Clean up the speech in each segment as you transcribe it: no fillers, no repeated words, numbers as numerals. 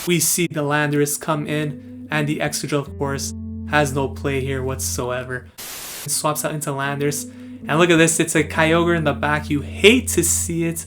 We see the Landorus come in, and the Excadrill, of course, has no play here whatsoever. It swaps out into Landorus, and look at this, it's a Kyogre in the back. You hate to see it.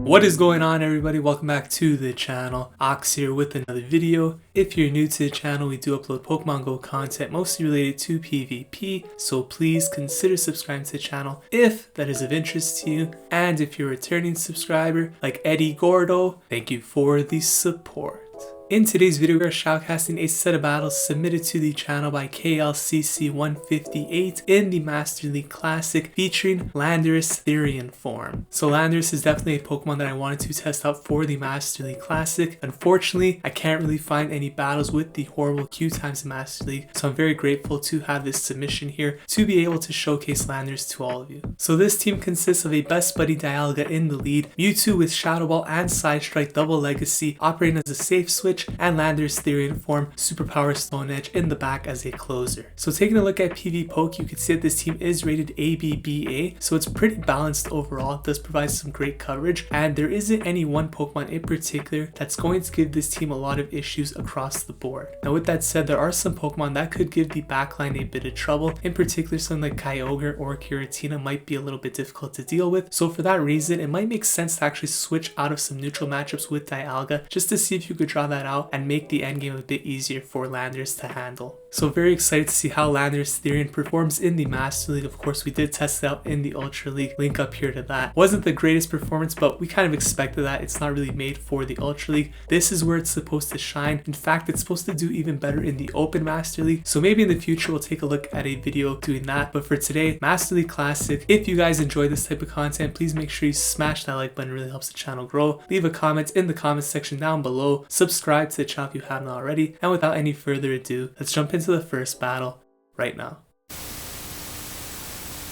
What is going on, everybody? Welcome back to the channel. Ox here with another video. If you're new to the channel, we do upload Pokemon Go content mostly related to PvP, so please consider subscribing to the channel if that is of interest to you. And if you're a returning subscriber like Eddie Gordo, thank you for the support. In today's video, we are shoutcasting a set of battles submitted to the channel by KLCC158 in the Master League Classic featuring Landorus Therian Forme. So Landorus is definitely a Pokemon that I wanted to test out for the Master League Classic. Unfortunately, I can't really find any battles with the horrible Q times in Master League, so I'm very grateful to have this submission here to be able to showcase Landorus to all of you. So this team consists of a best Buddy Dialga in the lead, Mewtwo with Shadow Ball and Side Strike double legacy operating as a safe switch, and Landorus Therian Forme Superpower Stone Edge in the back as a closer. So taking a look at PvPoke, you can see that this team is rated ABBA, so it's pretty balanced overall. It does provide some great coverage, and there isn't any one Pokemon in particular that's going to give this team a lot of issues across the board. Now with that said, there are some Pokemon that could give the backline a bit of trouble. In particular, something like Kyogre or Giratina might be a little bit difficult to deal with. So for that reason, it might make sense to actually switch out of some neutral matchups with Dialga just to see if you could draw that out and make the endgame a bit easier for Landorus to handle. So very excited to see how Landorus Therian performs in the Master League. Of course, we did test it out in the Ultra League. Link up here to that. Wasn't the greatest performance, but we kind of expected that. It's not really made for the Ultra League. This is where it's supposed to shine. In fact, it's supposed to do even better in the Open Master League. So maybe in the future, we'll take a look at a video doing that. But for today, Master League Classic. If you guys enjoy this type of content, please make sure you smash that like button. It really helps the channel grow. Leave a comment in the comments section down below. Subscribe to the channel if you haven't already. And without any further ado, let's jump into the first battle right now.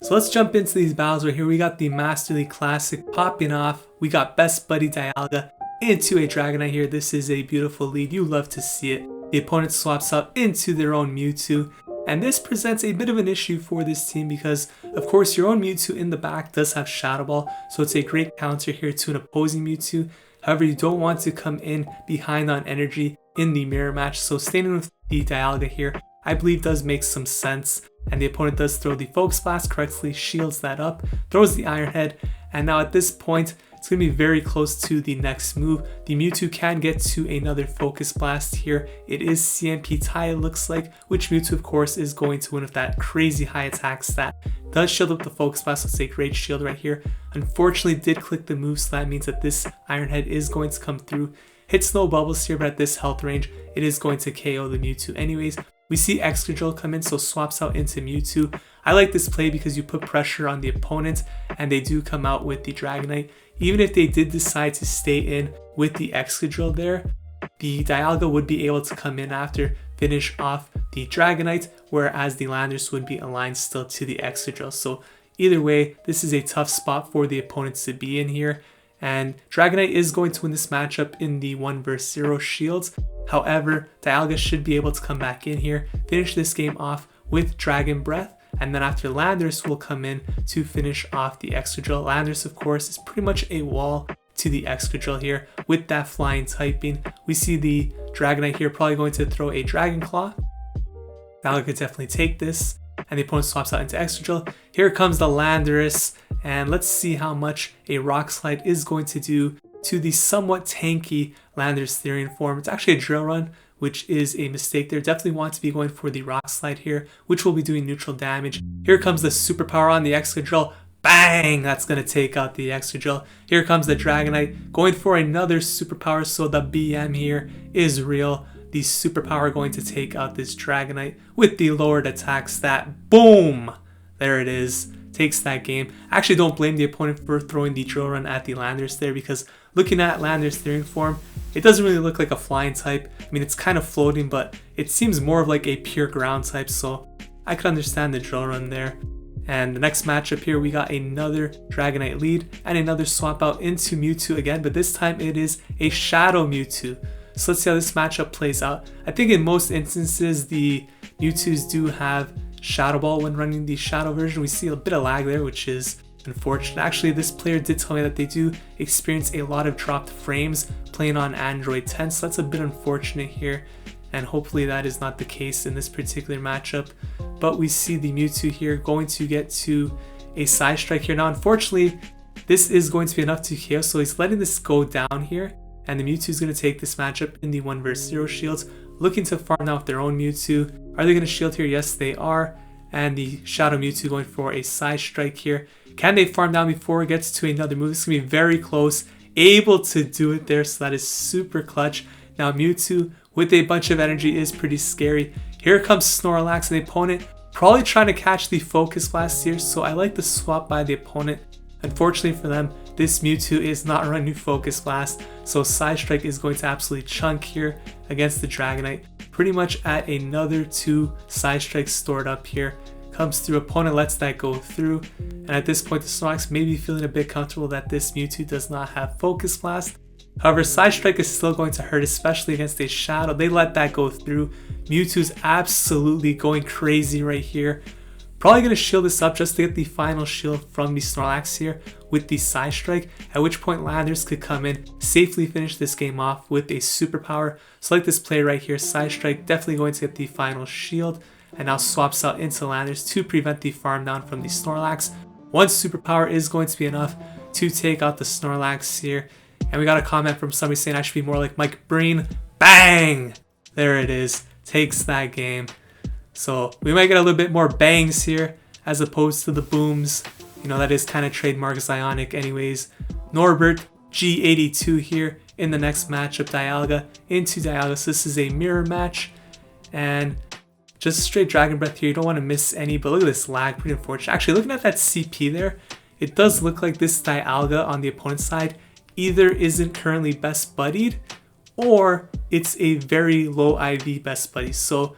So let's jump into these battles right here. We got the Master League Classic popping off. We got best Buddy Dialga into a Dragonite here. This is a beautiful lead. You love to see it. The opponent swaps out into their own Mewtwo. And this presents a bit of an issue for this team because, of course, your own Mewtwo in the back does have Shadow Ball. So it's a great counter here to an opposing Mewtwo. However, you don't want to come in behind on energy in the mirror match. So staying with the Dialga here, I believe does make some sense. And the opponent does throw the Focus Blast correctly, shields that up, throws the Iron Head. And now at this point, it's going to be very close to the next move. The Mewtwo can get to another Focus Blast here. It is CMP tie, it looks like, which Mewtwo, of course, is going to win with that crazy high attack stat. Does shield up the Focus Blast, so it's a great shield right here. Unfortunately, did click the move, so that means that this Iron Head is going to come through. Hits no bubbles here, but at this health range, it is going to KO the Mewtwo anyways. We see Excadrill come in, so swaps out into Mewtwo. I like this play because you put pressure on the opponent, and they do come out with the Dragonite. Even if they did decide to stay in with the Excadrill there, the Dialga would be able to come in after, finish off the Dragonite, whereas the Landorus would be aligned still to the Excadrill. So either way, this is a tough spot for the opponents to be in here. And Dragonite is going to win this matchup in the 1 vs 0 shields. However, Dialga should be able to come back in here, finish this game off with Dragon Breath, and then after Landorus will come in to finish off the Excadrill. Landorus, of course, is pretty much a wall to the Excadrill here with that flying typing. We see the Dragonite here probably going to throw a Dragon Claw. Dialga could definitely take this, and the opponent swaps out into Excadrill. Here comes the Landorus, and let's see how much a Rock Slide is going to do to the somewhat tanky Landorus Therian Forme. It's actually a Drill Run, which is a mistake there. Definitely want to be going for the Rock Slide here, which will be doing neutral damage. Here comes the Superpower on the Excadrill. Bang! That's going to take out the Excadrill. Here comes the Dragonite, going for another Superpower, so the BM here is real. The Superpower going to take out this Dragonite with the lowered attack stat. Boom! There it is. Takes that game. I actually don't blame the opponent for throwing the Drill Run at the Landorus there, because looking at Landorus Therian Forme, it doesn't really look like a flying type. I mean, it's kind of floating, but it seems more of like a pure ground type, so I could understand the Drill Run there. And the next matchup here, we got another Dragonite lead and another swap out into Mewtwo again, but this time it is a Shadow Mewtwo. So let's see how this matchup plays out. I think in most instances, the Mewtwo's do have Shadow Ball when running the Shadow version. We see a bit of lag there, which is unfortunate. Actually, this player did tell me that they do experience a lot of dropped frames playing on Android 10, so that's a bit unfortunate here, and hopefully that is not the case in this particular matchup. But we see the Mewtwo here going to get to a side strike here. Now unfortunately, this is going to be enough to KO, so he's letting this go down here, and the Mewtwo is going to take this matchup in the 1 vs 0 shields, looking to farm now with their own Mewtwo. Are they going to shield here? Yes, they are. And the Shadow Mewtwo going for a side strike here. Can they farm down before it gets to another move? This is going to be very close. Able to do it there, so that is super clutch. Now Mewtwo with a bunch of energy is pretty scary. Here comes Snorlax, and the opponent probably trying to catch the Focus Blast here, so I like the swap by the opponent. Unfortunately for them, this Mewtwo is not running Focus Blast, so Side Strike is going to absolutely chunk here against the Dragonite. Pretty much at another 2 Side Strikes stored up here. Comes through, opponent lets that go through, and at this point the Snorlax may be feeling a bit comfortable that this Mewtwo does not have Focus Blast. However, Side Strike is still going to hurt, especially against a Shadow. They let that go through. Mewtwo's absolutely going crazy right here. Probably going to shield this up just to get the final shield from the Snorlax here with the Side Strike, at which point Landorus could come in, safely finish this game off with a Superpower. So like this play right here, Side Strike definitely going to get the final shield, and now swaps out into Landorus to prevent the farm down from the Snorlax. One Superpower is going to be enough to take out the Snorlax here. And we got a comment from somebody saying I should be more like Mike Breen. Bang! There it is. Takes that game. So we might get a little bit more bangs here as opposed to the booms. You know, that is kind of trademark Zionic anyways. Norbert G82 here in the next matchup. Dialga into Dialga. So this is a mirror match. And just straight Dragon Breath here. You don't want to miss any. But look at this lag. Pretty unfortunate. Actually, looking at that CP there, it does look like this Dialga on the opponent's side either isn't currently best buddied or it's a very low IV best buddy. So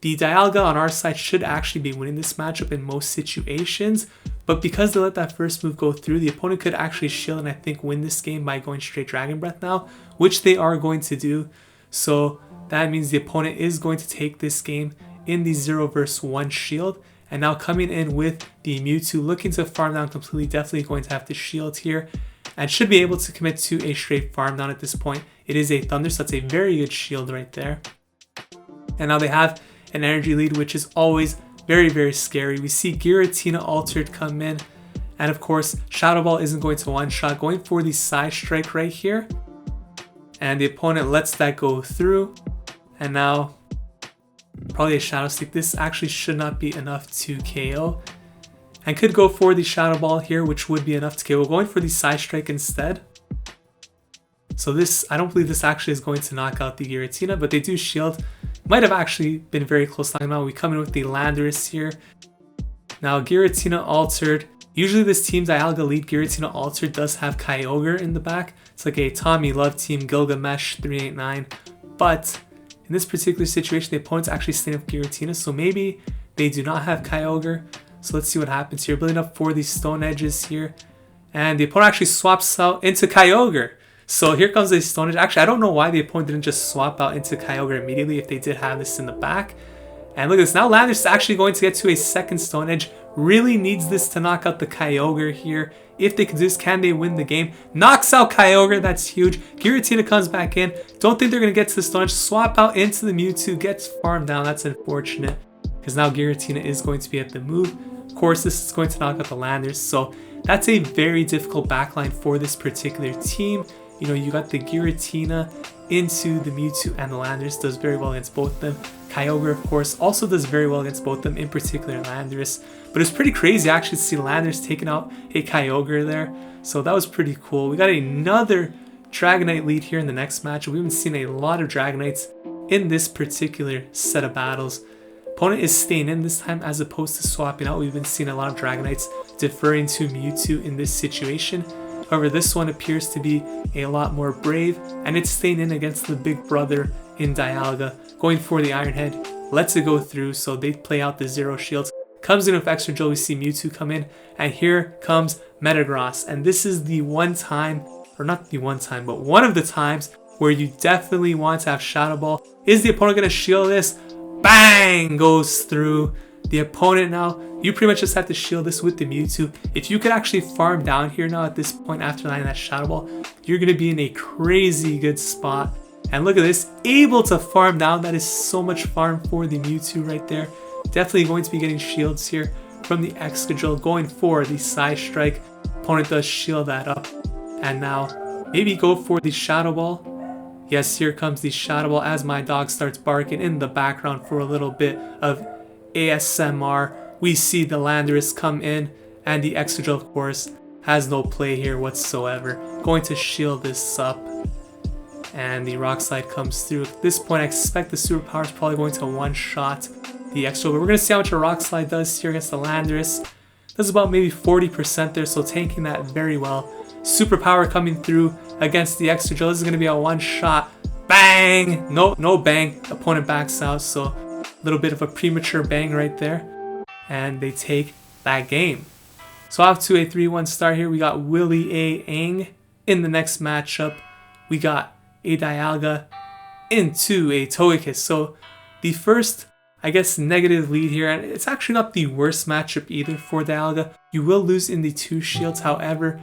the Dialga on our side should actually be winning this matchup in most situations, but because they let that first move go through, the opponent could actually shield and I think win this game by going straight Dragon Breath now, which they are going to do. So that means the opponent is going to take this game in the 0 vs 1 shield, and now coming in with the Mewtwo looking to farm down completely, definitely going to have to shield here and should be able to commit to a straight farm down at this point. It is a Thunder, so that's a very good shield right there. And now they have an energy lead, which is always very, very scary. We see Giratina Altered come in, and of course Shadow Ball isn't going to one-shot, going for the Side Strike right here, and the opponent lets that go through, and now probably a Shadow Stick. This actually should not be enough to KO, and could go for the Shadow Ball here, which would be enough to KO. Going for the Side Strike instead. So this, I don't believe this actually is going to knock out the Giratina, but they do shield. Might have actually been very close to knocking out. We come in with the Landorus here. Now Giratina Altered. Usually this team Dialga lead Giratina Altered does have Kyogre in the back. It's like a Tommy Love team, Gilgamesh 389. But in this particular situation, the opponent's actually staying with Giratina, so maybe they do not have Kyogre. So let's see what happens here. Building up for these Stone Edges here. And the opponent actually swaps out into Kyogre. So here comes a Stone Edge. Actually, I don't know why the opponent didn't just swap out into Kyogre immediately if they did have this in the back. And look at this. Now Landorus is actually going to get to a second Stone Edge. Really needs this to knock out the Kyogre here. If they can do this, can they win the game? Knocks out Kyogre. That's huge. Giratina comes back in. Don't think they're going to get to the Stone Edge. Swap out into the Mewtwo. Gets farmed down. That's unfortunate, because now Giratina is going to be at the move. Of course, this is going to knock out the Landorus. So that's a very difficult backline for this particular team. You know, you got the Giratina into the Mewtwo, and the Landorus does very well against both of them. Kyogre, of course, also does very well against both of them, in particular Landorus. But it's pretty crazy actually to see Landorus taking out a Kyogre there. So that was pretty cool. We got another Dragonite lead here in the next match. We haven't seen a lot of Dragonites in this particular set of battles. Opponent is staying in this time as opposed to swapping out. We've been seeing a lot of Dragonites deferring to Mewtwo in this situation. However, this one appears to be a lot more brave, and it's staying in against the big brother in Dialga. Going for the Iron Head, lets it go through, so they play out the 0 shields. Comes in with Excadrill, we see Mewtwo come in, and here comes Metagross. And this is the one time, or not the one time, but one of the times where you definitely want to have Shadow Ball. Is the opponent going to shield this? Bang! Goes through. The opponent now, you pretty much just have to shield this with the Mewtwo. If you could actually farm down here now at this point after landing that Shadow Ball, you're going to be in a crazy good spot. And look at this, able to farm down. That is so much farm for the Mewtwo right there. Definitely going to be getting shields here from the Excadrill, going for the Side Strike. Opponent does shield that up. And now, maybe go for the Shadow Ball. Yes, here comes the Shadow Ball as my dog starts barking in the background for a little bit of ASMR. We see the Landorus come in, and the Excadrill, of course, has no play here whatsoever. Going to shield this up. And the Rock Slide comes through. At this point, I expect the Superpower is probably going to one-shot the Excadrill, but we're going to see how much a Rock Slide does here against the Landorus. Does about maybe 40% there, so tanking that very well. Superpower coming through against the Excadrill. This is going to be a one-shot. Bang! No bang. Opponent backs out, so a little bit of a premature bang right there. And they take that game. So off to a 3-1 start here. We got WilliAang in the next matchup. We got a Dialga into a Togekiss. So the first, I guess, negative lead here, and it's actually not the worst matchup either for Dialga. You will lose in the 2 shields, however,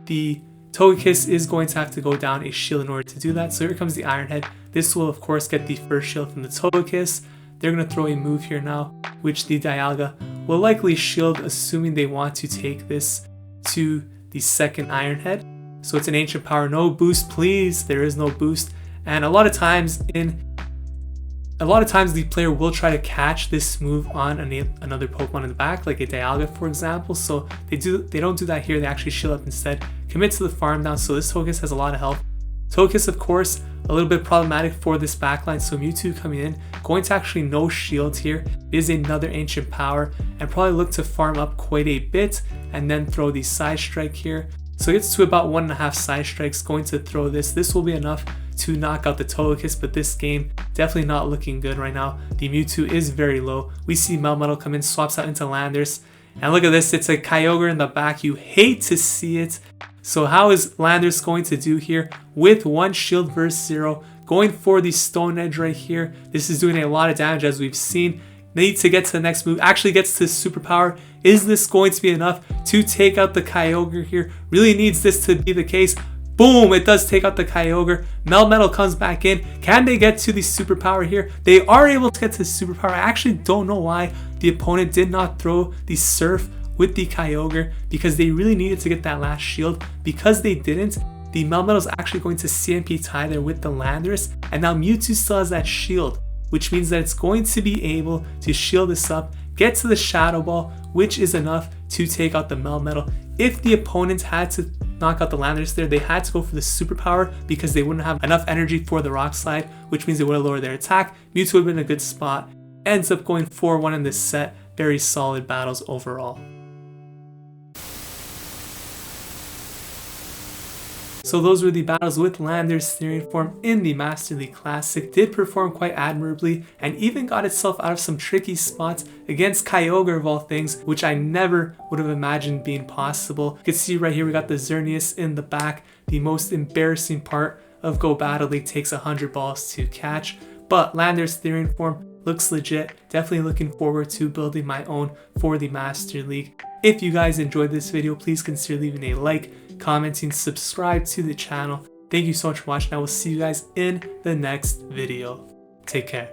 the Togekiss is going to have to go down a shield in order to do that. So here comes the Iron Head. This will, of course, get the first shield from the Togekiss. They're going to throw a move here now, which the Dialga will likely shield, assuming they want to take this to the second Iron Head. So it's an Ancient Power. No boost, please. There is no boost. And a lot of times the player will try to catch this move on another Pokemon in the back, like a Dialga, for example. So they don't do that here. They actually shield up instead. Commit to the farm down. So this Togekiss has a lot of health. Togekiss, of course, a little bit problematic for this backline. So Mewtwo coming in, going to actually no shield here. Is another Ancient Power, and probably look to farm up quite a bit and then throw the Side Strike here. So it gets to about 1.5 Side Strikes. Going to throw this. This will be enough to knock out the Togekiss, but this game definitely not looking good right now. The Mewtwo is very low. We see Melmetal come in, swaps out into Landorus, and look at this, it's a Kyogre in the back. You hate to see it. So how is Landorus going to do here with 1 shield versus 0? Going for the Stone Edge right here. This is doing a lot of damage, as we've seen. Need to get to the next move. Actually gets to Superpower. Is this going to be enough to take out the Kyogre here? Really needs this to be the case. Boom, it does take out the Kyogre. Melmetal comes back in. Can they get to the Superpower here? They are able to get to the Superpower. I actually don't know why the opponent did not throw the Surf with the Kyogre, because they really needed to get that last shield. Because they didn't, the Melmetal is actually going to CMP tie there with the Landorus, and now Mewtwo still has that shield, which means that it's going to be able to shield this up, get to the Shadow Ball, which is enough to take out the Melmetal. If the opponent had to knock out the Landorus there, they had to go for the Superpower because they wouldn't have enough energy for the Rock Slide, which means they would have lowered their attack. Mewtwo would have been in a good spot. Ends up going 4-1 in this set. Very solid battles overall. So those were the battles with Landorus Therian Forme in the Master League Classic. Did perform quite admirably and even got itself out of some tricky spots against Kyogre of all things, which I never would have imagined being possible. You can see right here we got the Xerneas in the back. The most embarrassing part of Go Battle League takes 100 balls to catch. But Landorus Therian Forme looks legit. Definitely looking forward to building my own for the Master League. If you guys enjoyed this video, please consider leaving a like, commenting, subscribe to the channel. Thank you so much for watching. I will see you guys in the next video. Take care.